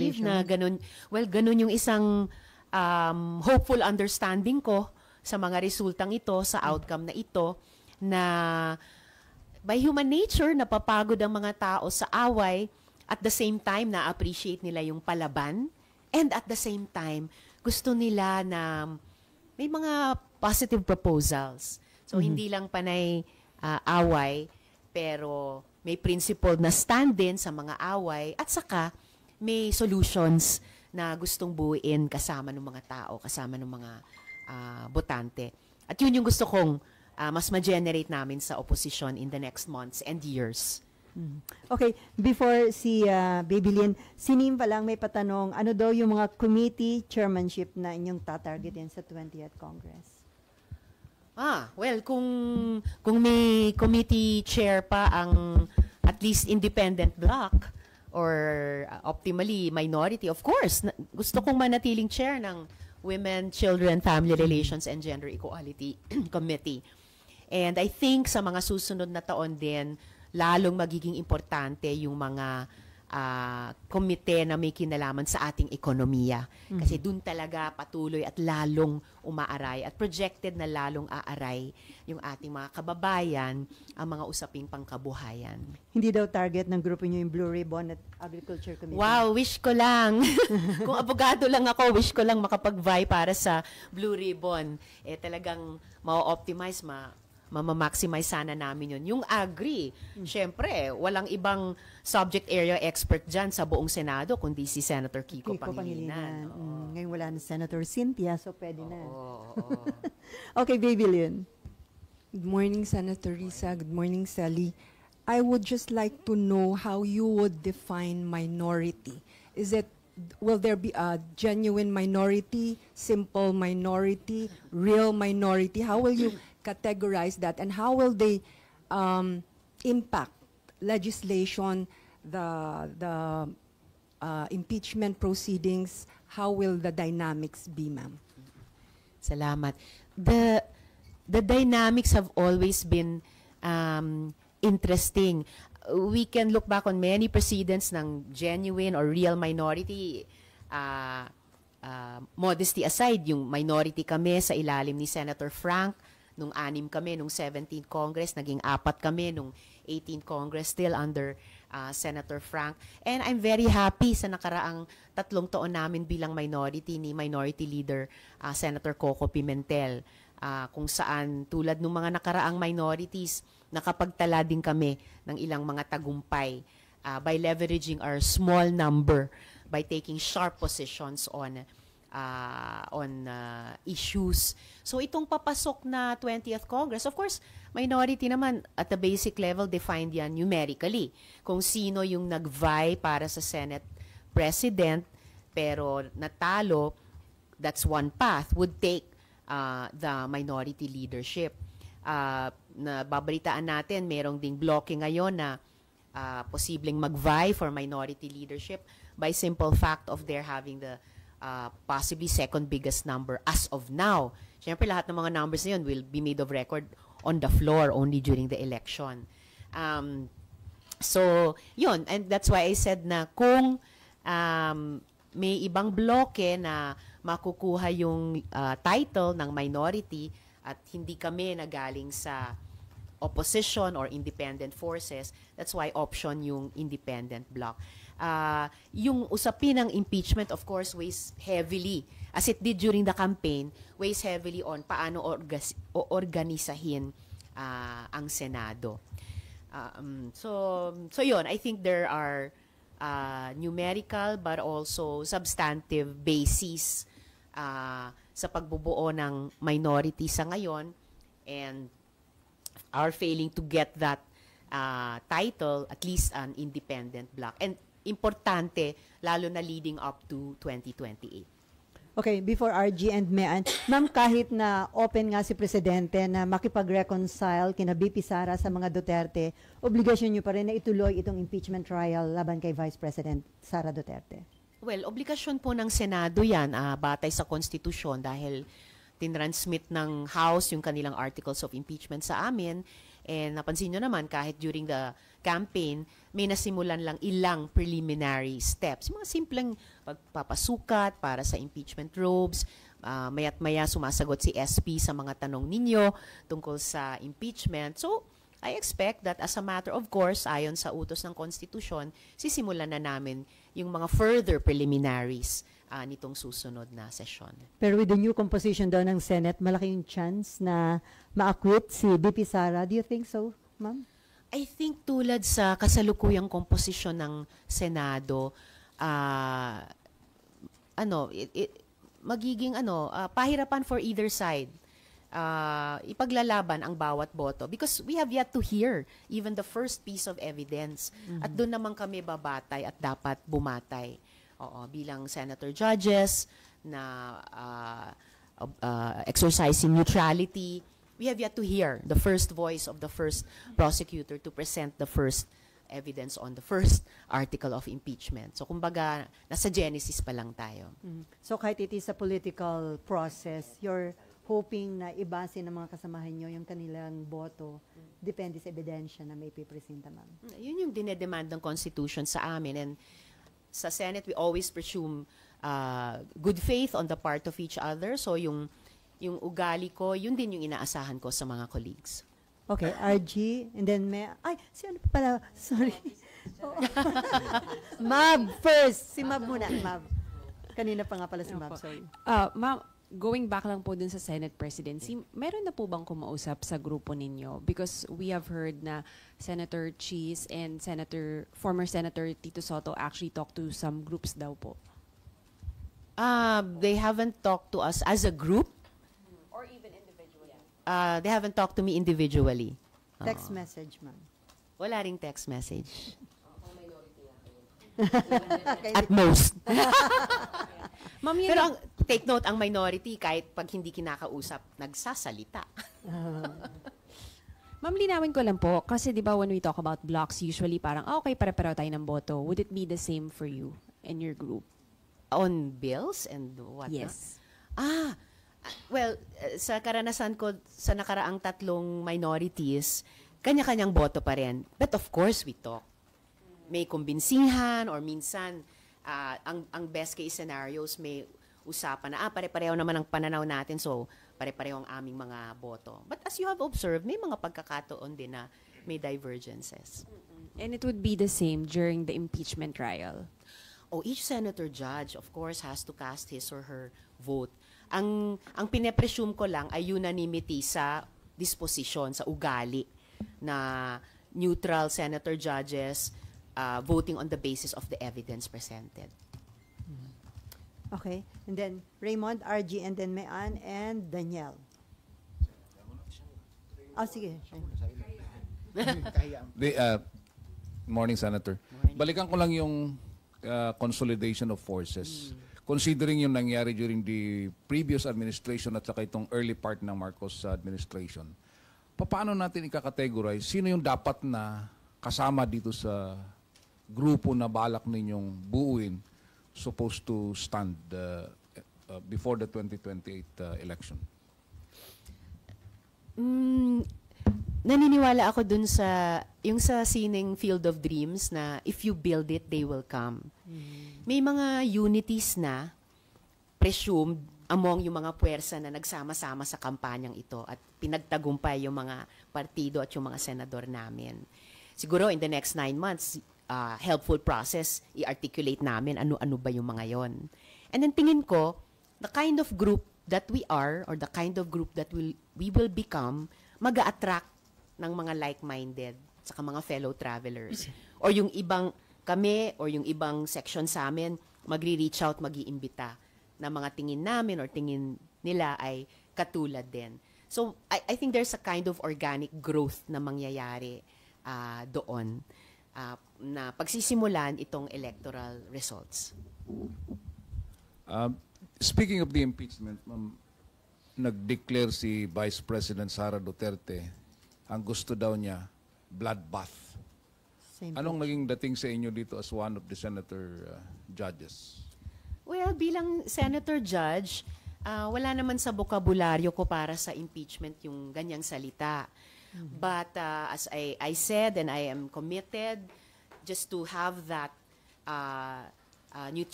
believe na ganun, well, ganun yung isang hopeful understanding ko sa mga resultang ito, sa outcome na ito, na by human nature, napapagod ang mga tao sa away, at the same time, na-appreciate nila yung palaban, and at the same time, gusto nila na may mga positive proposals. So, hindi lang panay away, pero may principle na stand din sa mga away, at saka may solutions na gustong buuin kasama ng mga tao, kasama ng mga botante. At yun yung gusto kong mas ma-generate namin sa opposition in the next months and years. Okay, before si Baby Lynn, si Nim pa lang may patanong, ano daw yung mga committee chairmanship na inyong tatargetin sa 20th Congress? Well, kung may committee chair pa ang at least independent bloc or optimally minority, of course, gusto kong manatiling chair ng Women, Children, Family Relations and Gender Equality Committee. And I think sa mga susunod na taon din, lalong magiging importante yung mga komite na may kinalaman sa ating ekonomiya. Kasi dun talaga patuloy at lalong umaaray at projected na lalong aaray yung ating mga kababayan ang mga usaping pangkabuhayan. Hindi daw target ng grupo nyo yung Blue Ribbon at Agriculture Committee? Wow, wish ko lang. Kung abogado lang ako, wish ko lang makapag-vie para sa Blue Ribbon. Talagang ma-optimize, ma-maximize sana namin yun. Yung agri, syempre, walang ibang subject area expert dyan sa buong Senado, kundi si Senator Kiko Pangilinan. Ngayon wala na Senator Cynthia, so pwede na. Okay, Baby Lynn. Good morning, Senator Risa. Good morning, Sally. I would just like to know how you would define minority. Will there be a genuine minority, simple minority, real minority? How will you categorize that, and how will they impact legislation, the impeachment proceedings? How will the dynamics be, ma'am? Salamat. The dynamics have always been interesting. We can look back on many precedents ng genuine or real minority. Modesty aside, yung minority kami sa ilalim ni Senator Frank, nung 6 kami, nung 17th Congress, naging 4 kami, nung 18th Congress, still under Senator Frank. And I'm very happy sa nakaraang 3 taon namin bilang minority ni Minority Leader Senator Coco Pimentel, kung saan tulad ng mga nakaraang minorities, nakapagtala din kami ng ilang mga tagumpay by leveraging our small number, by taking sharp positions on issues. So itong papasok na 20th Congress, of course, minority naman at the basic level defined yan numerically. Kung sino yung nag-vie para sa Senate President pero natalo, that's one path, would take the minority leadership. Nababalitaan natin, merong ding bloke ngayon na posibleng mag-vie for minority leadership by simple fact of their having the possibly second biggest number as of now. Siyempre, lahat ng mga numbers na yun will be made of record on the floor only during the election. So, yun. And that's why I said na kung may ibang bloke na makukuha yung title ng minority at hindi kami nagaling sa opposition or independent forces, that's why option yung independent bloc. Yung usapin ng impeachment, of course, weighs heavily, as it did during the campaign, weighs heavily on paano organisahin ang Senado. So yun, I think there are numerical but also substantive bases sa pagbubuo ng minority sa ngayon, and are failing to get that title, at least an independent bloc. And importante, lalo na leading up to 2028. Okay, before RG and Mean, ma'am, kahit na open nga si Presidente na makipag-reconcile kina BP Sara sa mga Duterte, obligasyon niyo pa rin na ituloy itong impeachment trial laban kay Vice President Sara Duterte? Well, obligasyon po ng Senado yan, batay sa konstitusyon, dahil tinransmit ng House yung kanilang articles of impeachment sa amin. And napansin nyo naman, kahit during the campaign, may nasimulan lang ilang preliminary steps. Mga simpleng pagpapasukat para sa impeachment robes, maya't maya sumasagot si SP sa mga tanong ninyo tungkol sa impeachment. So, I expect that as a matter of course, ayon sa utos ng konstitusyon, sisimulan na namin yung mga further preliminaries nitong susunod na sesyon. Pero with the new composition daw ng Senate, malaki yung chance na ma-acquit si BP Sara. Do you think so, ma'am? I think tulad sa kasalukuyang komposisyon ng Senado, magiging pahirapan for either side. Ipaglalaban ang bawat boto because we have yet to hear even the first piece of evidence. At doon naman kami babatay at dapat bumatay. Bilang senator judges na exercising neutrality, we have yet to hear the first voice of the first prosecutor to present the first evidence on the first article of impeachment. So kumbaga, nasa genesis pa lang tayo. So kahit it is a political process, you're hoping na ibase ng mga kasamahan nyo yung kanilang boto, depende sa ebidensya na may ipipresenta, ma'am. Yun yung dinedemand ng Constitution sa amin. And sa Senate, we always presume good faith on the part of each other. So yung ugali ko, yun din yung inaasahan ko sa mga colleagues. Okay, RG, and then si ano pa pala, sorry. Mab first, si Mab muna, Mab. Kanina pa nga pala si Mab, sorry. Ma'am, going back lang po dun sa Senate presidency, meron na po bang kumausap sa grupo ninyo? Because we have heard na Senator Cheese and former Senator Tito Sotto actually talked to some groups daw po. They haven't talked to us as a group. Or even individually. They haven't talked to me individually. Text message, ma'am. Wala ring text message. At most. Ma'am, yun Pero take note, ang minority, kahit pag hindi kinakausap, nagsasalita. Ma'am, linawin ko lang po, kasi di ba when we talk about blocks, usually parang, okay, pare-pareho tayo ng boto. Would it be the same for you and your group? On bills and what? Yes. Well, sa karanasan ko sa nakaraang tatlong minorities, kanya-kanyang boto pa rin. But of course, we talk. May kumbinsihan or minsan, ang best case scenarios may usapan na pare-pareho naman ang pananaw natin, so pare-pareho ang aming mga boto. But as you have observed, may mga pagkakataon din na may divergences. And it would be the same during the impeachment trial? Each senator judge, of course, has to cast his or her vote. Ang pine-presume ko lang ay unanimity sa disposition, sa ugali na neutral senator judges voting on the basis of the evidence presented. Okay, and then Raymond, RG, and then Mayan, and Danielle. Sige. Morning, Senator. Balikan ko lang yung consolidation of forces. Considering yung nangyari during the previous administration at saka itong early part ng Marcos administration, paano natin ika-categorize sino yung dapat na kasama dito sa grupo na balak ninyong buuin supposed to stand before the 2028 election? Naniniwala ako dun sa sining Field of Dreams na if you build it, they will come. May mga unities na presumed among yung mga puwersa na nagsama-sama sa kampanyang ito at pinagtagumpay yung mga partido at yung mga senador namin. Siguro in the next 9 months, helpful process, i-articulate namin ano-ano ba yung mga yon. And then tingin ko, the kind of group that we are or the kind of group that we will become, mag-a-attract ng mga like-minded saka mga fellow travelers. Or yung ibang kami or yung ibang section sa amin, magre-reach out, mag-iimbita na mga tingin namin or tingin nila ay katulad din. So, I think there's a kind of organic growth na mangyayari doon na pagsisimulan itong electoral results. Speaking of the impeachment, nag-declare si Vice President Sara Duterte, ang gusto daw niya, bloodbath. Anong naging dating sa inyo dito as one of the senator judges? Well, bilang senator judge, wala naman sa bokabularyo ko para sa impeachment yung ganyang salita. But as I said, and I am committed just to have that neutrality